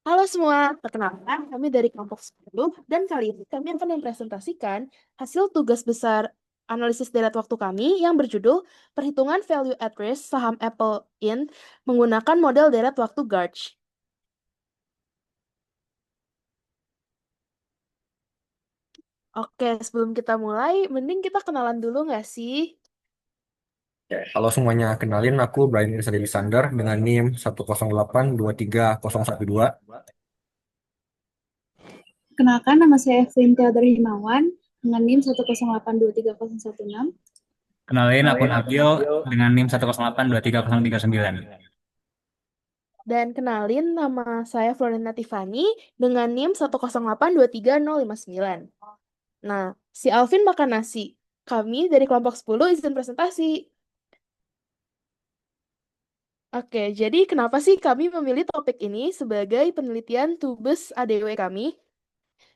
Halo semua, perkenalkan kami dari kelompok 10 dan kali ini kami akan mempresentasikan hasil tugas besar analisis deret waktu kami yang berjudul Perhitungan Value at Risk Saham Apple Inc. menggunakan model deret waktu Garch. Oke, sebelum kita mulai, mending kita kenalan dulu nggak sih? Halo semuanya, kenalin aku Brian Irsadi Sander dengan NIM 108230112. Kenalkan, nama saya Evelyn Theodor Himawan dengan NIM 108230116. Kenalin aku Nabil dengan NIM 1082309. Dan kenalin nama saya Florina Tiffany dengan NIM 1082309. Nah, si Alvin makan nasi. Kami dari kelompok 10 izin presentasi. Oke, jadi kenapa sih kami memilih topik ini sebagai penelitian tugas ADW kami?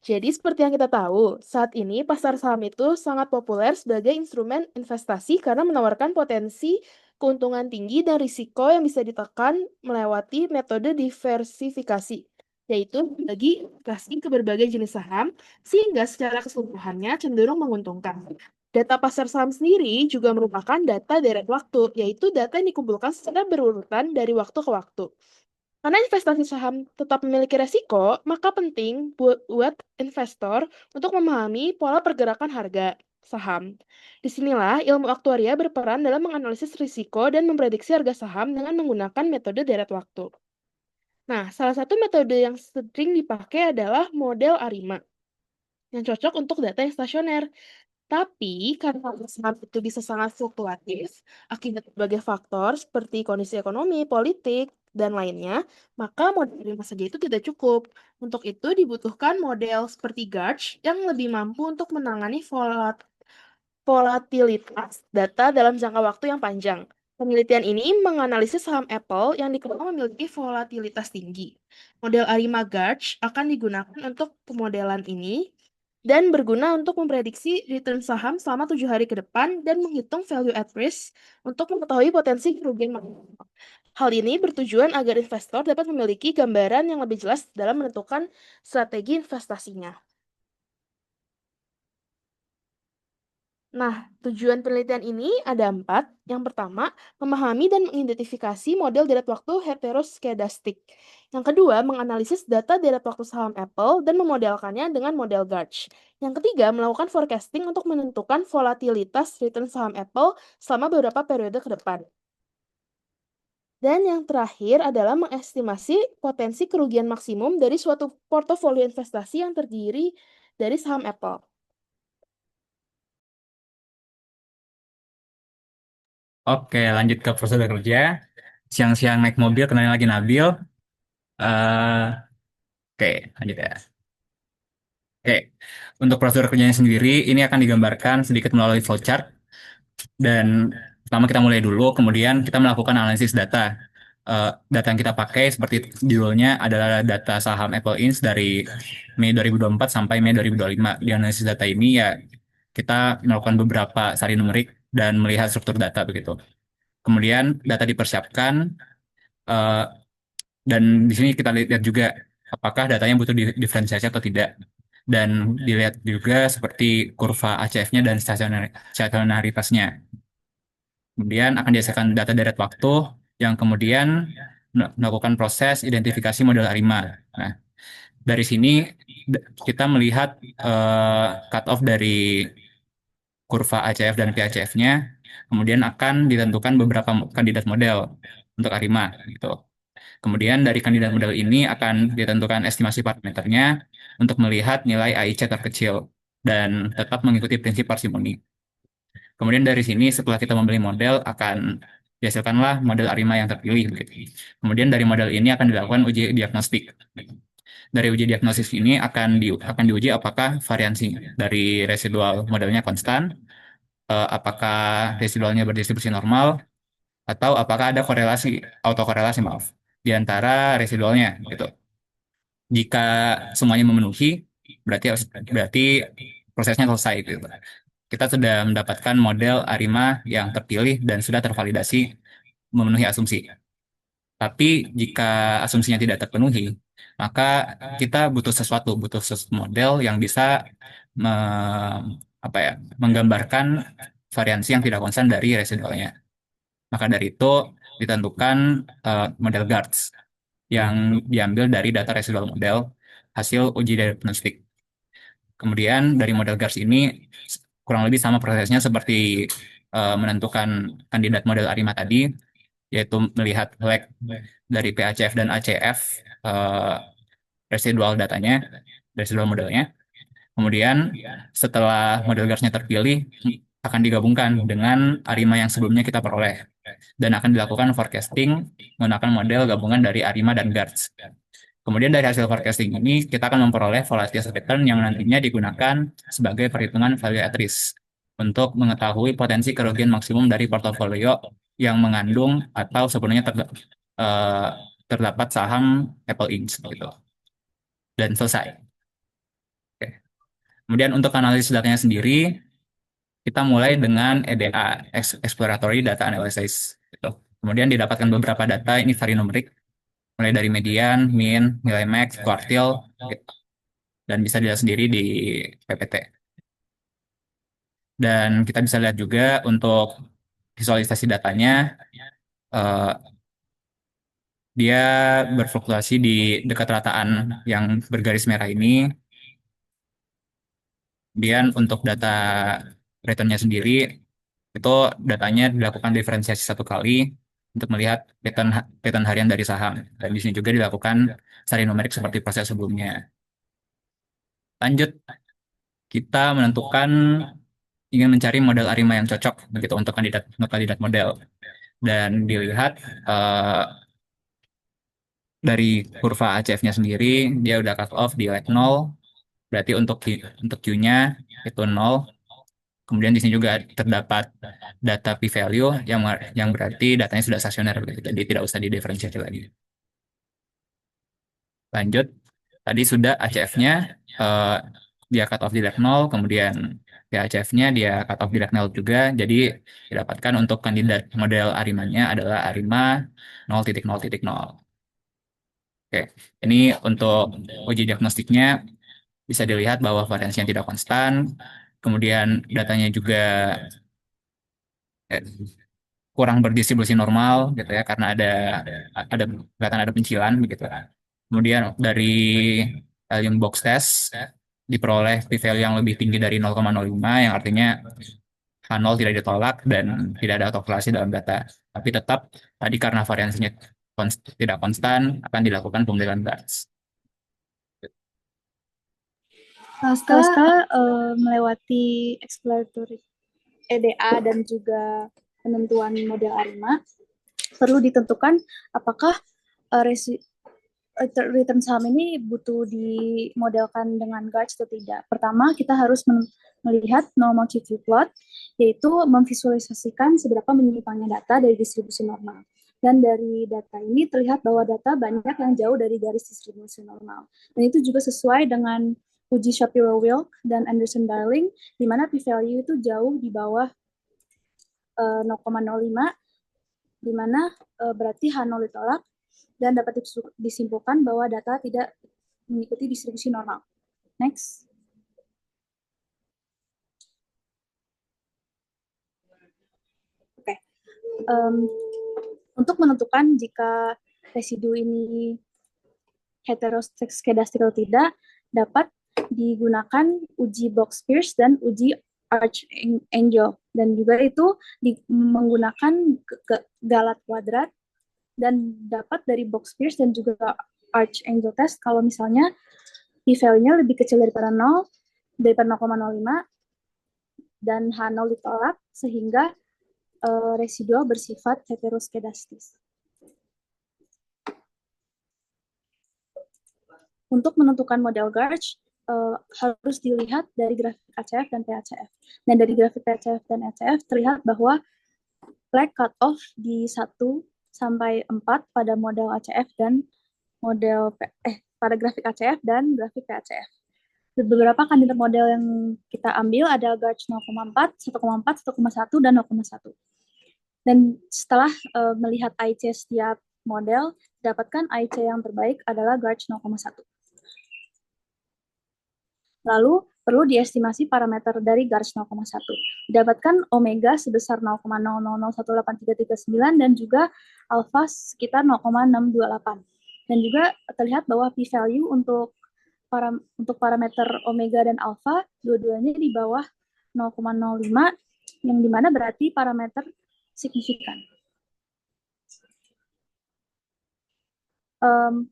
Jadi seperti yang kita tahu, saat ini pasar saham itu sangat populer sebagai instrumen investasi karena menawarkan potensi keuntungan tinggi dan risiko yang bisa ditekan melewati metode diversifikasi, yaitu bagi investasi ke berbagai jenis saham, sehingga secara keseluruhannya cenderung menguntungkan. Data pasar saham sendiri juga merupakan data deret waktu, yaitu data yang dikumpulkan secara berurutan dari waktu ke waktu. Karena investasi saham tetap memiliki resiko, maka penting buat investor untuk memahami pola pergerakan harga saham. Disinilah ilmu aktuaria berperan dalam menganalisis risiko dan memprediksi harga saham dengan menggunakan metode deret waktu. Nah, salah satu metode yang sering dipakai adalah model ARIMA, yang cocok untuk data yang stasioner. Tapi karena harga saham itu bisa sangat fluktuatif akibat berbagai faktor seperti kondisi ekonomi, politik, dan lainnya, maka model lima saja itu tidak cukup. Untuk itu dibutuhkan model seperti Garch yang lebih mampu untuk menangani volatilitas data dalam jangka waktu yang panjang. Penelitian ini menganalisis saham Apple yang dikenal memiliki volatilitas tinggi. Model ARIMA Garch akan digunakan untuk pemodelan ini dan berguna untuk memprediksi return saham selama 7 hari ke depan dan menghitung value at risk untuk mengetahui potensi kerugian maksimal. Hal ini bertujuan agar investor dapat memiliki gambaran yang lebih jelas dalam menentukan strategi investasinya. Nah, tujuan penelitian ini ada 4. Yang pertama, memahami dan mengidentifikasi model deret waktu heteroskedastik. Yang kedua, menganalisis data deret waktu saham Apple dan memodelkannya dengan model Garch. Yang ketiga, melakukan forecasting untuk menentukan volatilitas return saham Apple selama beberapa periode ke depan. Dan yang terakhir adalah mengestimasi potensi kerugian maksimum dari suatu portofolio investasi yang terdiri dari saham Apple. Oke, lanjut ke prosedur kerja. Siang-siang naik mobil, kenalin lagi Nabil. Eh, oke, lanjut ya. Oke, untuk prosedur kerjanya sendiri, ini akan digambarkan sedikit melalui flowchart. Dan pertama kita mulai dulu, kemudian kita melakukan analisis data. Data yang kita pakai seperti judulnya adalah data saham Apple Inc. dari Mei 2024 sampai Mei 2025. Di analisis data ini ya kita melakukan beberapa sari numerik dan melihat struktur data begitu. Kemudian data dipersiapkan eh, dan di sini kita lihat juga apakah datanya butuh diferensiasi atau tidak. Dan dilihat juga seperti kurva ACF-nya dan stasionaritasnya. Kemudian akan dihasilkan data deret waktu yang kemudian melakukan proses identifikasi model ARIMA. Nah, dari sini kita melihat cut off dari kurva ACF dan VHCF-nya, kemudian akan ditentukan beberapa kandidat model untuk ARIMA gitu. Kemudian dari kandidat model ini akan ditentukan estimasi parameternya untuk melihat nilai AIC terkecil dan tetap mengikuti prinsip parsimoni. Kemudian dari sini setelah kita membeli model akan dihasilkanlah model ARIMA yang terpilih begitu. Kemudian dari model ini akan dilakukan uji diagnostik. Dari uji diagnosis ini akan diuji apakah variansi dari residual modelnya konstan, apakah residualnya berdistribusi normal, atau apakah ada korelasi autokorelasi maaf di antara residualnya gitu. Jika semuanya memenuhi, berarti prosesnya selesai gitu. Kita sudah mendapatkan model ARIMA yang terpilih dan sudah tervalidasi memenuhi asumsi. Tapi jika asumsinya tidak terpenuhi, maka kita butuh sesuatu model yang bisa menggambarkan variansi yang tidak konstan dari residualnya. Maka dari itu ditentukan model GARDS yang diambil dari data residual model hasil uji diagnostik. Kemudian dari model GARDS ini kurang lebih sama prosesnya seperti menentukan kandidat model ARIMA tadi, yaitu melihat lag dari PACF dan ACF residual datanya, residual modelnya. Kemudian setelah model GARDS-nya terpilih, akan digabungkan dengan ARIMA yang sebelumnya kita peroleh. Dan akan dilakukan forecasting menggunakan model gabungan dari ARIMA dan GARDS. Kemudian dari hasil forecasting ini, kita akan memperoleh volatility pattern yang nantinya digunakan sebagai perhitungan value at risk untuk mengetahui potensi kerugian maksimum dari portofolio yang mengandung atau sebenarnya terdapat saham Apple Inc. gitu. Dan selesai. Oke. Kemudian untuk analisis datanya sendiri, kita mulai dengan EDA, Exploratory Data Analysis. Gitu. Kemudian didapatkan beberapa data, ini varinumerik, mulai dari median, mean, nilai max, quartile, gitu. Dan bisa dilihat sendiri di PPT. Dan kita bisa lihat juga untuk visualisasi datanya, dia berfluktuasi di dekat rataan yang bergaris merah ini. Kemudian untuk data returnnya sendiri, itu datanya dilakukan diferensiasi satu kali untuk melihat pattern harian dari saham. Dan di sini juga dilakukan sari numerik seperti proses sebelumnya. Lanjut, kita menentukan ingin mencari model ARIMA yang cocok begitu untuk kandidat model. Dan dilihat dari kurva ACF-nya sendiri, dia udah cut off di leg 0, berarti untuk Q-nya itu 0. Kemudian di sini juga terdapat data p-value yang berarti datanya sudah stasioner, jadi tidak usah didiferensiasi lagi. Lanjut, tadi sudah ACF-nya dia cut off di leg 0, kemudian PACF-nya dia cut off di leg 0 juga, jadi didapatkan untuk kandidat model ARIMA-nya adalah ARIMA 0.0.0. Oke, ini untuk uji diagnostiknya bisa dilihat bahwa variansinya tidak konstan, kemudian datanya juga kurang berdistribusi normal gitu ya karena kelihatan ada pencilan begitu. Kemudian dari alien box test diperoleh p-value yang lebih tinggi dari 0,05 yang artinya H0 tidak ditolak dan tidak ada autokorelasi dalam data. Tapi tetap tadi karena variansinya tidak konstan akan dilakukan pemodelian GARDS. Setelah melewati exploratory EDA dan juga penentuan model ARIMA, perlu ditentukan apakah return saham ini butuh dimodelkan dengan GARDS atau tidak. Pertama, kita harus melihat normal QQ plot, yaitu memvisualisasikan seberapa menyimpangnya data dari distribusi normal. Dan dari data ini terlihat bahwa data banyak yang jauh dari garis distribusi normal. Dan itu juga sesuai dengan uji Shapiro-Wilk dan Anderson-Darling, di mana p-value itu jauh di bawah 0,05, di mana berarti H0 ditolak, dan dapat disimpulkan bahwa data tidak mengikuti distribusi normal. Next. Oke. Untuk menentukan jika residu ini heteroskedastik atau tidak, dapat digunakan uji Box-Pierce dan uji Arch-Angel. Dan juga itu menggunakan galat kuadrat, dan dapat dari Box-Pierce dan juga Arch-Angel test kalau misalnya p-value-nya lebih kecil daripada 0,05 dan H0 ditolak sehingga residual bersifat heteroskedastis. Untuk menentukan model GARDS harus dilihat dari grafik ACF dan PACF. Dan dari grafik ACF dan ACF terlihat bahwa lag cutoff di 1 sampai 4 pada model ACF dan pada grafik ACF dan grafik PACF. Beberapa kandidat model yang kita ambil ada GARDS 0,4, 1,4, 1,1, dan 0,1. Dan setelah melihat IC setiap model, dapatkan IC yang terbaik adalah GARCH 0,1. Lalu, perlu diestimasi parameter dari GARCH 0,1. Didapatkan omega sebesar 0,00183339 dan juga alfa sekitar 0,628. Dan juga terlihat bahwa p-value untuk parameter omega dan alfa, dua-duanya di bawah 0,05, yang dimana berarti parameter signifikan.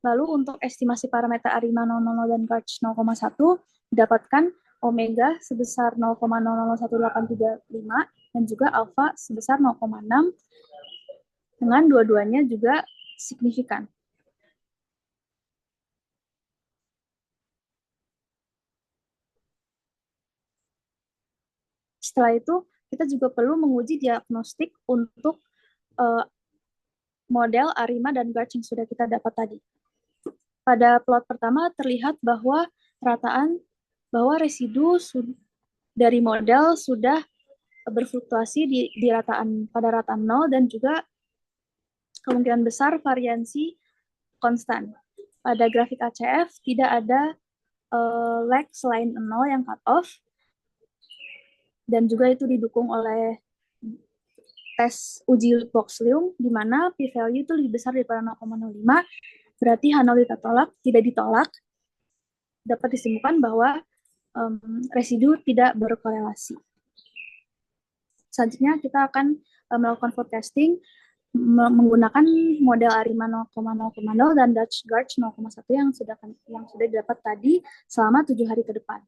Lalu untuk estimasi parameter ARIMA 0,0 dan GARCH 0,1, didapatkan omega sebesar 0,001835 dan juga alfa sebesar 0,6, dengan dua-duanya juga signifikan. Setelah itu, kita juga perlu menguji diagnostik untuk model ARIMA dan GARCH yang sudah kita dapat tadi. Pada plot pertama terlihat bahwa residu dari model sudah berfluktuasi pada rataan 0 dan juga kemungkinan besar variansi konstan. Pada grafik ACF tidak ada lag selain 0 yang cut off, dan juga itu didukung oleh tes uji Boxlium, di mana p-value itu lebih besar daripada 0,05, berarti H0 tidak ditolak, dapat disimpulkan bahwa residu tidak berkorelasi. Selanjutnya kita akan melakukan forecasting menggunakan model ARIMA 0,0 dan GARCH 0,1 yang sudah didapat tadi selama 7 hari ke depan.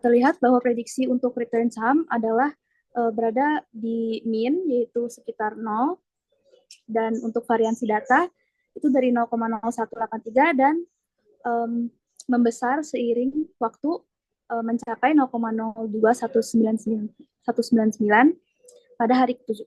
Terlihat bahwa prediksi untuk return saham adalah berada di mean, yaitu sekitar 0, dan untuk variansi data itu dari 0,0183 dan membesar seiring waktu mencapai 0,021999 pada hari ke-7.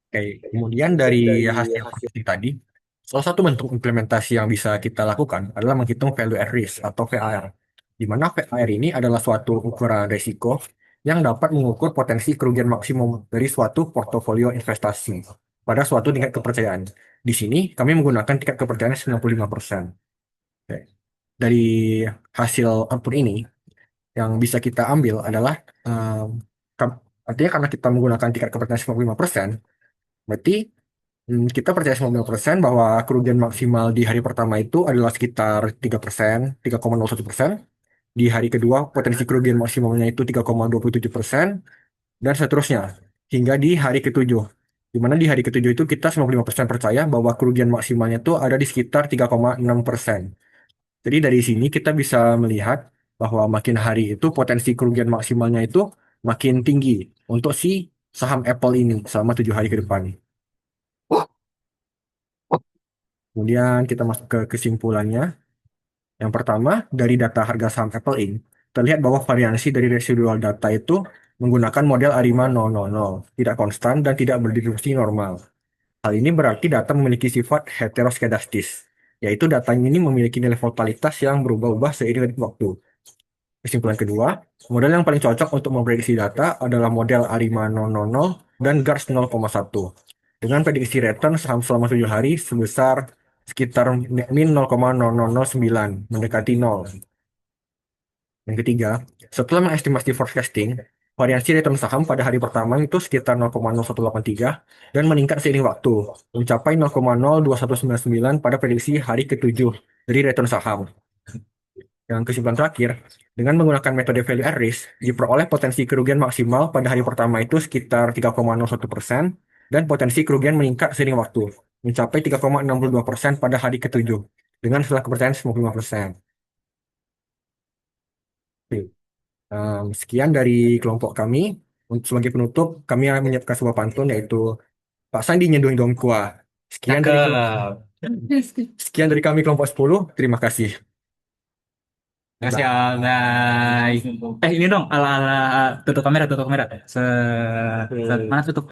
Oke, kemudian dari hasil tadi, salah satu bentuk implementasi yang bisa kita lakukan adalah menghitung value at risk atau VAR, di mana VAR ini adalah suatu ukuran risiko yang dapat mengukur potensi kerugian maksimum dari suatu portofolio investasi pada suatu tingkat kepercayaan. Di sini kami menggunakan tingkat kepercayaan 95%. Oke. Dari hasil output ini, yang bisa kita ambil adalah artinya karena kita menggunakan tingkat kepercayaan 95%, berarti kita percaya 90% bahwa kerugian maksimal di hari pertama itu adalah sekitar 3%, 3,01%. Di hari kedua, potensi kerugian maksimalnya itu 3,27%, dan seterusnya. Hingga di hari ketujuh. Di mana di hari ketujuh itu kita 95% percaya bahwa kerugian maksimalnya itu ada di sekitar 3,6%. Jadi dari sini kita bisa melihat bahwa makin hari itu potensi kerugian maksimalnya itu makin tinggi untuk si saham Apple ini selama 7 hari ke depan. Kemudian kita masuk ke kesimpulannya. Yang pertama, dari data harga saham Apple Inc., terlihat bahwa variasi dari residual data itu menggunakan model ARIMA 000, tidak konstan dan tidak berdistribusi normal. Hal ini berarti data memiliki sifat heteroskedastis, yaitu data ini memiliki nilai volatilitas yang berubah-ubah seiring dengan waktu. Kesimpulan kedua, model yang paling cocok untuk memprediksi data adalah model ARIMA 000 dan GARCH 0,1 dengan prediksi return saham selama 7 hari sebesar sekitar min 0,0009 mendekati 0. Yang ketiga, setelah mengestimasi forecasting, variasi return saham pada hari pertama itu sekitar 0,0183 dan meningkat seiring waktu, mencapai 0,02199 pada prediksi hari ke-7 dari return saham. Yang kesimpulan terakhir, dengan menggunakan metode value at risk, diperoleh potensi kerugian maksimal pada hari pertama itu sekitar 3,01% dan potensi kerugian meningkat seiring waktu, mencapai 3,62% pada hari ke-7 dengan skala kepercayaan 95%. Oke. Sekian dari kelompok kami. Untuk sebagai penutup, kami akan menyiapkan sebuah pantun yaitu Pak Sandi nyeduhin dongkua. Cakep. Sekian dari kami kelompok 10. Terima kasih. Kasih Alday. Ini dong, ala-ala tutup kamera. Mana tutup?